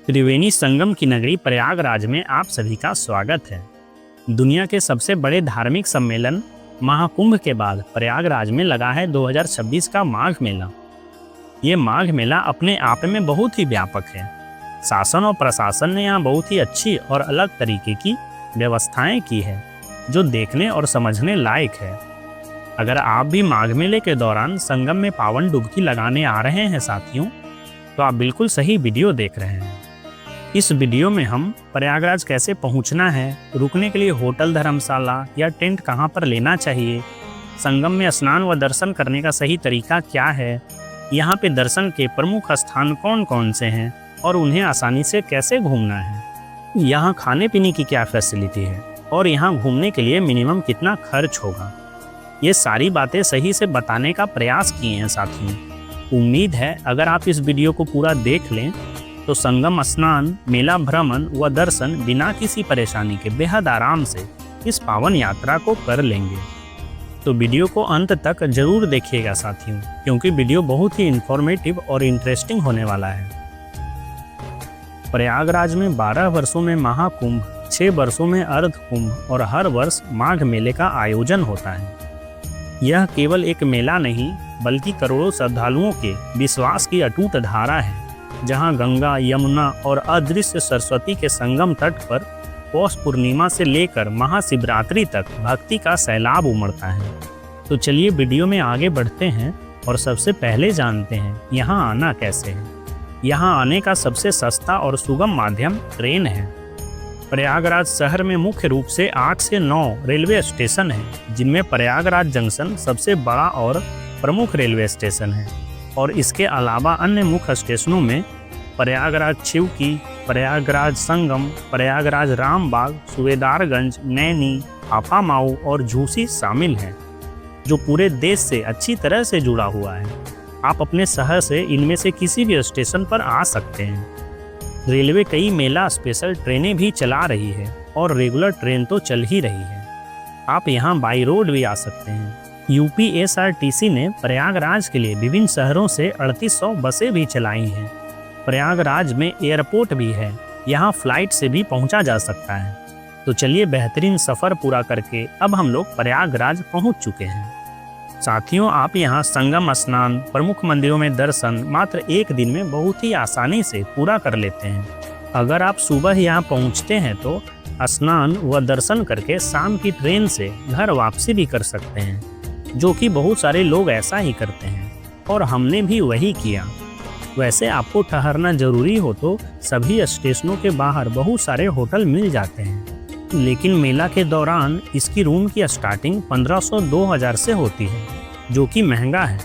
त्रिवेणी संगम की नगरी प्रयागराज में आप सभी का स्वागत है। दुनिया के सबसे बड़े धार्मिक सम्मेलन महाकुंभ के बाद प्रयागराज में लगा है 2026 का माघ मेला। ये माघ मेला अपने आप में बहुत ही व्यापक है। शासन और प्रशासन ने यहाँ बहुत ही अच्छी और अलग तरीके की व्यवस्थाएं की है जो देखने और समझने लायक है। अगर आप भी माघ मेले के दौरान संगम में पावन डुबकी लगाने आ रहे हैं साथियों, तो आप बिल्कुल सही वीडियो देख रहे हैं। इस वीडियो में हम प्रयागराज कैसे पहुंचना है, रुकने के लिए होटल, धर्मशाला या टेंट कहां पर लेना चाहिए, संगम में स्नान व दर्शन करने का सही तरीका क्या है, यहां पे दर्शन के प्रमुख स्थान कौन कौन से हैं और उन्हें आसानी से कैसे घूमना है, यहां खाने पीने की क्या फैसिलिटी है और यहां घूमने के लिए मिनिमम कितना खर्च होगा, ये सारी बातें सही से बताने का प्रयास किए हैं साथियों। उम्मीद है अगर आप इस वीडियो को पूरा देख लें तो संगम स्नान, मेला भ्रमण व दर्शन बिना किसी परेशानी के बेहद आराम से इस पावन यात्रा को कर लेंगे। तो वीडियो को अंत तक जरूर देखिएगा साथियों, क्योंकि वीडियो बहुत ही इंफॉर्मेटिव और इंटरेस्टिंग होने वाला है। प्रयागराज में 12 वर्षों में महाकुंभ, 6 वर्षों में अर्ध कुंभ और हर वर्ष माघ मेले का आयोजन होता है। यह केवल एक मेला नहीं बल्कि करोड़ों श्रद्धालुओं के विश्वास की अटूट धारा है, जहां गंगा, यमुना और अदृश्य सरस्वती के संगम तट पर पौष पूर्णिमा से लेकर महाशिवरात्रि तक भक्ति का सैलाब उमड़ता है। तो चलिए वीडियो में आगे बढ़ते हैं और सबसे पहले जानते हैं यहाँ आना कैसे है। यहाँ आने का सबसे सस्ता और सुगम माध्यम ट्रेन है। प्रयागराज शहर में मुख्य रूप से 8 से 9 रेलवे स्टेशन हैं, जिनमें प्रयागराज जंक्शन सबसे बड़ा और प्रमुख रेलवे स्टेशन है और इसके अलावा अन्य मुख्य स्टेशनों में प्रयागराज चिवकी, प्रयागराज संगम, प्रयागराज रामबाग, सूबेदारगंज, नैनी, हाफामाऊ और झूसी शामिल हैं, जो पूरे देश से अच्छी तरह से जुड़ा हुआ है। आप अपने शहर से इनमें से किसी भी स्टेशन पर आ सकते हैं। रेलवे कई मेला स्पेशल ट्रेनें भी चला रही है और रेगुलर ट्रेन तो चल ही रही है। आप यहाँ बाई रोड भी आ सकते हैं। यूपीएसआरटीसी ने प्रयागराज के लिए विभिन्न शहरों से 3800 बसें भी चलाई हैं। प्रयागराज में एयरपोर्ट भी है, यहाँ फ्लाइट से भी पहुँचा जा सकता है। तो चलिए बेहतरीन सफ़र पूरा करके अब हम लोग प्रयागराज पहुँच चुके हैं। साथियों, आप यहाँ संगम स्नान, प्रमुख मंदिरों में दर्शन मात्र एक दिन में बहुत ही आसानी से पूरा कर लेते हैं। अगर आप सुबह यहाँ पहुँचते हैं तो स्नान व दर्शन करके शाम की ट्रेन से घर वापसी भी कर सकते हैं, जो कि बहुत सारे लोग ऐसा ही करते हैं और हमने भी वही किया। वैसे आपको ठहरना जरूरी हो तो सभी स्टेशनों के बाहर बहुत सारे होटल मिल जाते हैं, लेकिन मेला के दौरान इसकी रूम की स्टार्टिंग 1500-2000 से होती है, जो कि महंगा है।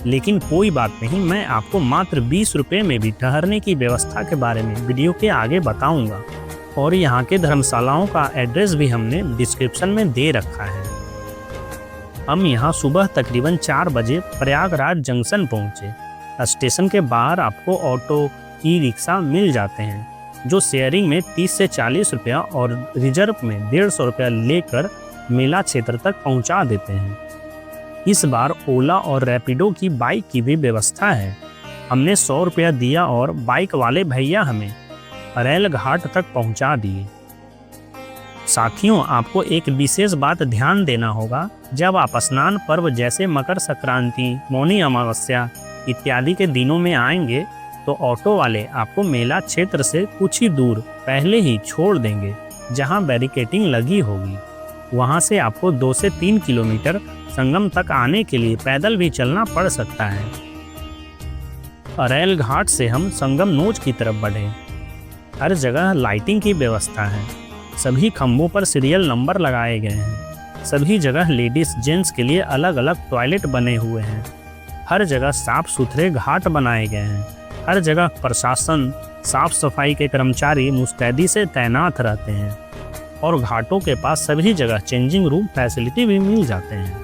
लेकिन कोई बात नहीं, मैं आपको मात्र 20 रुपये में भी ठहरने की व्यवस्था के बारे में वीडियो के आगे बताऊंगा और यहाँ के धर्मशालाओं का एड्रेस भी हमने डिस्क्रिप्शन में दे रखा है। हम यहाँ सुबह तकरीबन 4 बजे प्रयागराज जंक्शन पहुँचे। स्टेशन के बाहर आपको ऑटो, ई रिक्शा मिल जाते हैं, जो शेयरिंग में 30 से 40 रुपया और रिजर्व में 150 रुपया लेकर मेला क्षेत्र तक पहुँचा देते हैं। इस बार ओला और रैपिडो की बाइक की भी व्यवस्था है। हमने 100 रुपया दिया और बाइक वाले भैया हमें अरैल घाट तक पहुँचा दिए। साथियों, आपको एक विशेष बात ध्यान देना होगा। जब आप स्नान पर्व जैसे मकर संक्रांति, मौनी अमावस्या इत्यादि के दिनों में आएंगे तो ऑटो वाले आपको मेला क्षेत्र से कुछ ही दूर पहले ही छोड़ देंगे, जहां बैरिकेडिंग लगी होगी। वहां से आपको 2 से 3 किलोमीटर संगम तक आने के लिए पैदल भी चलना पड़ सकता है। अरैल घाट से हम संगम नोच की तरफ बढ़े। हर जगह लाइटिंग की व्यवस्था है। सभी खंभों पर सीरियल नंबर लगाए गए हैं। सभी जगह लेडीज जेंट्स के लिए अलग अलग टॉयलेट बने हुए हैं। हर जगह साफ सुथरे घाट बनाए गए हैं। हर जगह प्रशासन, साफ सफाई के कर्मचारी मुस्तैदी से तैनात रहते हैं और घाटों के पास सभी जगह चेंजिंग रूम फैसिलिटी भी मिल जाते हैं।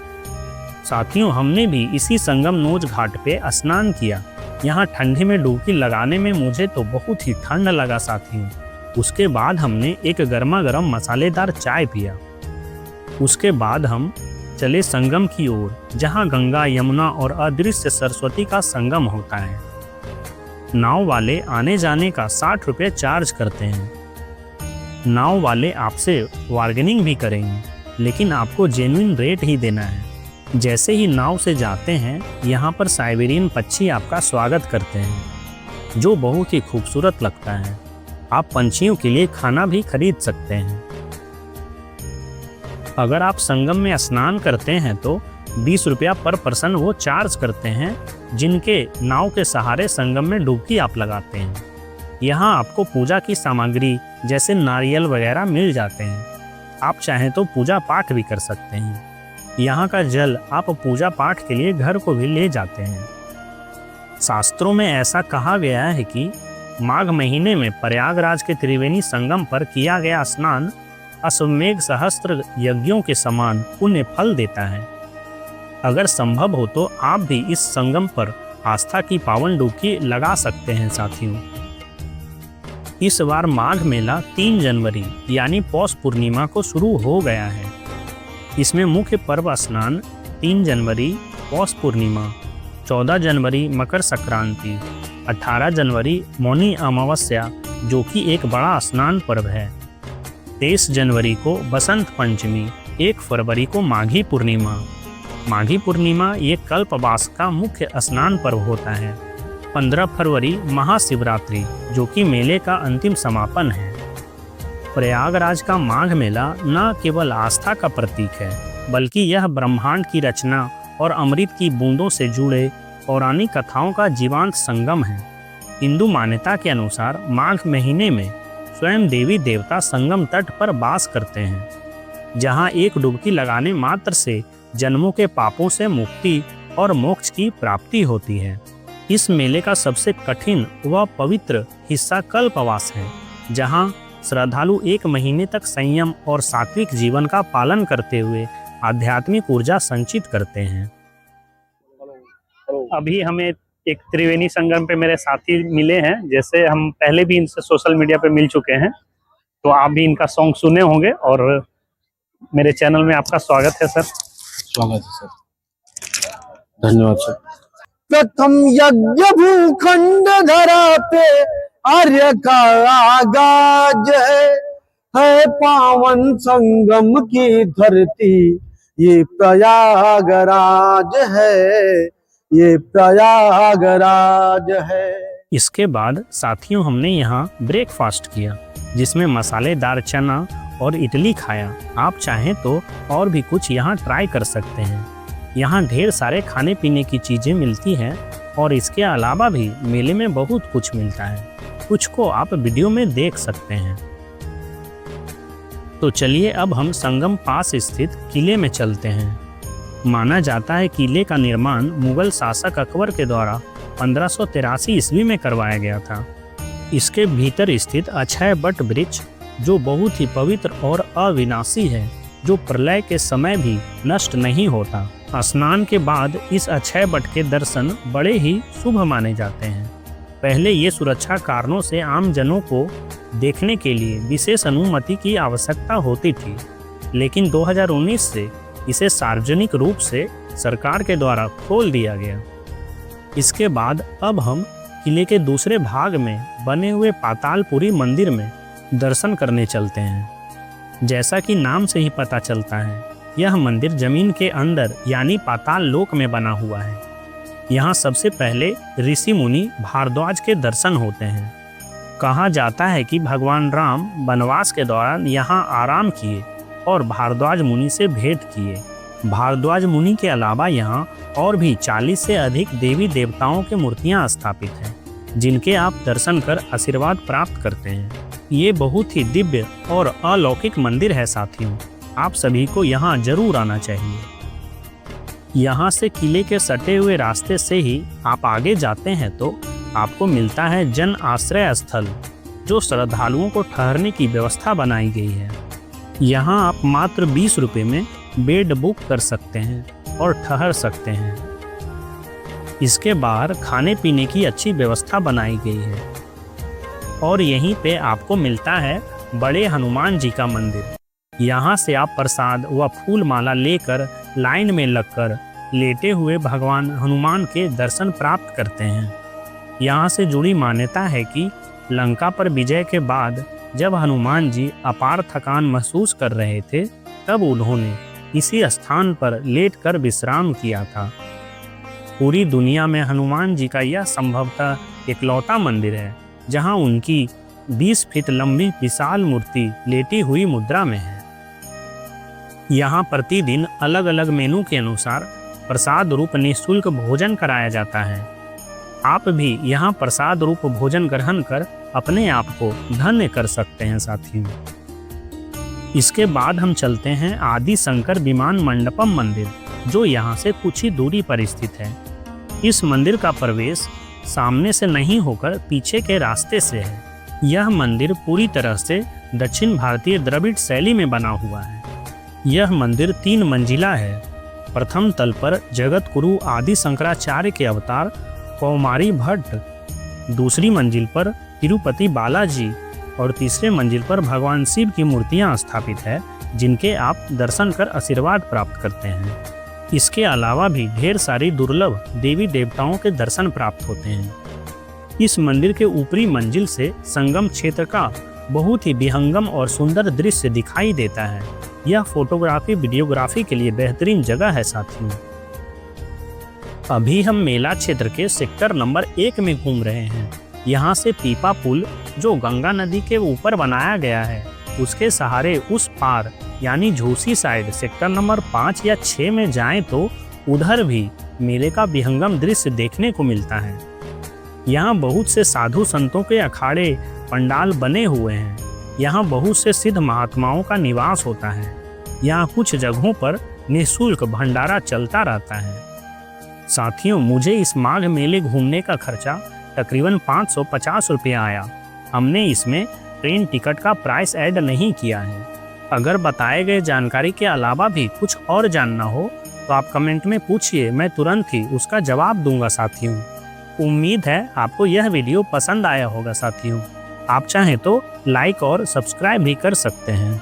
साथियों, हमने भी इसी संगम नोच घाट पे स्नान किया। यहाँ ठंडी में डुबकी लगाने में मुझे तो बहुत ही ठंड लगा साथियों। उसके बाद हमने एक गर्मा गर्म मसालेदार चाय पिया। उसके बाद हम चले संगम की ओर, जहाँ गंगा, यमुना और अदृश्य सरस्वती का संगम होता है। नाव वाले आने जाने का 60 रुपये चार्ज करते हैं। नाव वाले आपसे बार्गेनिंग भी करेंगे, लेकिन आपको जेन्युइन रेट ही देना है। जैसे ही नाव से जाते हैं, यहाँ पर साइबेरियन पक्षी आपका स्वागत करते हैं, जो बहुत ही खूबसूरत लगता है। आप पंछियों के लिए खाना भी खरीद सकते हैं। अगर आप संगम में स्नान करते हैं तो 20 रुपया पर पर्सन वो चार्ज करते हैं, जिनके नाव के सहारे संगम में डुबकी आप लगाते हैं। यहाँ आपको पूजा की सामग्री जैसे नारियल वगैरह मिल जाते हैं। आप चाहें तो पूजा पाठ भी कर सकते हैं। यहाँ का जल आप पूजा पाठ के लिए घर को भी ले जाते हैं। शास्त्रों में ऐसा कहा गया है कि माघ महीने में प्रयागराज के त्रिवेणी संगम पर किया गया स्नान अश्वमेघ सहस्त्र यज्ञों के समान पुण्य फल देता है। अगर संभव हो तो आप भी इस संगम पर आस्था की पावन डुबकी लगा सकते हैं साथियों। इस बार माघ मेला 3 जनवरी यानी पौष पूर्णिमा को शुरू हो गया है। इसमें मुख्य पर्व स्नान 3 जनवरी पौष पूर्णिमा, 14 जनवरी मकर संक्रांति, 18 जनवरी मौनी अमावस्या जो कि एक बड़ा स्नान पर्व है, 23 जनवरी को बसंत पंचमी, 1 फरवरी को माघी पूर्णिमा। माघी पूर्णिमा ये कल्पवास का मुख्य स्नान पर्व होता है। 15 फरवरी महाशिवरात्रि जो कि मेले का अंतिम समापन है। प्रयागराज का माघ मेला न केवल आस्था का प्रतीक है, बल्कि यह ब्रह्मांड की रचना और अमृत की बूंदों से जुड़े पौराणिक कथाओं का जीवंत संगम है। हिंदू मान्यता के अनुसार माघ महीने में स्वयं देवी देवता संगम तट पर वास करते हैं, जहां एक डुबकी लगाने मात्र से जन्मों के पापों से मुक्ति और मोक्ष की प्राप्ति होती है। इस मेले का सबसे कठिन व पवित्र हिस्सा कल्पवास है, जहां श्रद्धालु 1 महीने तक संयम और सात्विक जीवन का पालन करते हुए आध्यात्मिक ऊर्जा संचित करते हैं। अभी हमें एक त्रिवेणी संगम पे मेरे साथी मिले हैं, जैसे हम पहले भी इनसे सोशल मीडिया पे मिल चुके हैं, तो आप भी इनका सॉन्ग सुने होंगे और मेरे चैनल में आपका स्वागत है सर। स्वागत है सर, धन्यवाद सर। प्रथम यज्ञ भूखंड धरा पे आर्य का आगाज है पावन संगम की धरती ये प्रयागराज है, ये प्रयागराज है। इसके बाद साथियों हमने यहाँ ब्रेकफास्ट किया, जिसमें मसालेदार चना और इडली खाया। आप चाहें तो और भी कुछ यहाँ ट्राई कर सकते हैं। यहाँ ढेर सारे खाने पीने की चीज़ें मिलती हैं और इसके अलावा भी मेले में बहुत कुछ मिलता है। कुछ को आप वीडियो में देख सकते हैं। तो चलिए अब हम संगम पास स्थित किले में चलते हैं। माना जाता है किले का निर्माण मुगल शासक अकबर के द्वारा 1583 ईस्वी में करवाया गया था। इसके भीतर स्थित अक्षय वट वृक्ष जो बहुत ही पवित्र और अविनाशी है, जो प्रलय के समय भी नष्ट नहीं होता। स्नान के बाद इस अक्षय वट के दर्शन बड़े ही शुभ माने जाते हैं। पहले ये सुरक्षा कारणों से आम जनों को देखने के लिए विशेष अनुमति की आवश्यकता होती थी, लेकिन 2019 से इसे सार्वजनिक रूप से सरकार के द्वारा खोल दिया गया। इसके बाद अब हम किले के दूसरे भाग में बने हुए पातालपुरी मंदिर में दर्शन करने चलते हैं। जैसा कि नाम से ही पता चलता है, यह मंदिर जमीन के अंदर यानी पाताल लोक में बना हुआ है। यहाँ सबसे पहले ऋषि मुनि भारद्वाज के दर्शन होते हैं। कहा जाता है कि भगवान राम वनवास के दौरान यहाँ आराम किए और भारद्वाज मुनि से भेंट किए। भारद्वाज मुनि के अलावा यहाँ और भी 40 से अधिक देवी देवताओं के मूर्तियाँ स्थापित हैं, जिनके आप दर्शन कर आशीर्वाद प्राप्त करते हैं। ये बहुत ही दिव्य और अलौकिक मंदिर है साथियों, आप सभी को यहाँ जरूर आना चाहिए। यहाँ से किले के सटे हुए रास्ते से ही आप आगे जाते हैं तो आपको मिलता है जन आश्रय स्थल, जो श्रद्धालुओं को ठहरने की व्यवस्था बनाई गई है। यहाँ आप मात्र 20 रुपये में बेड बुक कर सकते हैं और ठहर सकते हैं। इसके बाहर खाने पीने की अच्छी व्यवस्था बनाई गई है और यहीं पे आपको मिलता है बड़े हनुमान जी का मंदिर। यहाँ से आप प्रसाद व फूल माला लेकर लाइन में लगकर लेटे हुए भगवान हनुमान के दर्शन प्राप्त करते हैं। यहाँ से जुड़ी मान्यता है कि लंका पर विजय के बाद जब हनुमान जी अपार थकान महसूस कर रहे थे, तब उन्होंने इसी स्थान पर लेटकर विश्राम किया था। पूरी दुनिया में हनुमान जी का यह संभवतः इकलौता मंदिर है जहां उनकी 20 फीट लंबी विशाल मूर्ति लेटी हुई मुद्रा में है। यहाँ प्रतिदिन अलग अलग मेनू के अनुसार प्रसाद रूप निःशुल्क भोजन कराया जाता है। आप भी यहाँ प्रसाद रूप भोजन ग्रहण कर अपने आप को धन्य कर सकते हैं साथियों। इसके बाद हम चलते हैं आदि शंकर विमान मंडपम मंदिर, जो यहाँ से कुछ ही दूरी पर स्थित है। इस मंदिर का प्रवेश सामने से नहीं होकर पीछे के रास्ते से है। यह मंदिर पूरी तरह से दक्षिण भारतीय द्रविड़ शैली में बना हुआ है। यह मंदिर 3 मंजिला है। प्रथम तल पर जगत गुरु आदि शंकराचार्य के अवतार कौमारी भट्ट, दूसरी मंजिल पर तिरुपति बालाजी और तीसरे मंजिल पर भगवान शिव की मूर्तियां स्थापित है, जिनके आप दर्शन कर आशीर्वाद प्राप्त करते हैं। इसके अलावा भी ढेर सारी दुर्लभ देवी देवताओं के दर्शन प्राप्त होते हैं। इस मंदिर के ऊपरी मंजिल से संगम क्षेत्र का बहुत ही विहंगम और सुंदर दृश्य दिखाई देता है। यह फोटोग्राफी वीडियोग्राफी के लिए बेहतरीन जगह है साथियों। अभी हम मेला क्षेत्र के सेक्टर नंबर 1 में घूम रहे हैं। यहाँ से पीपा पुल, जो गंगा नदी के ऊपर बनाया गया है, उसके सहारे उस पार यानी झूसी साइड सेक्टर नंबर 5 या 6 में जाएं तो उधर भी मेले का विहंगम दृश्य देखने को मिलता है। यहाँ बहुत से साधु संतों के अखाड़े पंडाल बने हुए हैं। यहाँ बहुत से सिद्ध महात्माओं का निवास होता है। यहाँ कुछ जगहों पर निःशुल्क भंडारा चलता रहता है। साथियों, मुझे इस माघ मेले घूमने का खर्चा तकरीबन 550 रुपया आया। हमने इसमें ट्रेन टिकट का प्राइस ऐड नहीं किया है। अगर बताए गए जानकारी के अलावा भी कुछ और जानना हो तो आप कमेंट में पूछिए, मैं तुरंत ही उसका जवाब दूंगा साथियों। उम्मीद है आपको यह वीडियो पसंद आया होगा साथियों। आप चाहें तो लाइक और सब्सक्राइब भी कर सकते हैं।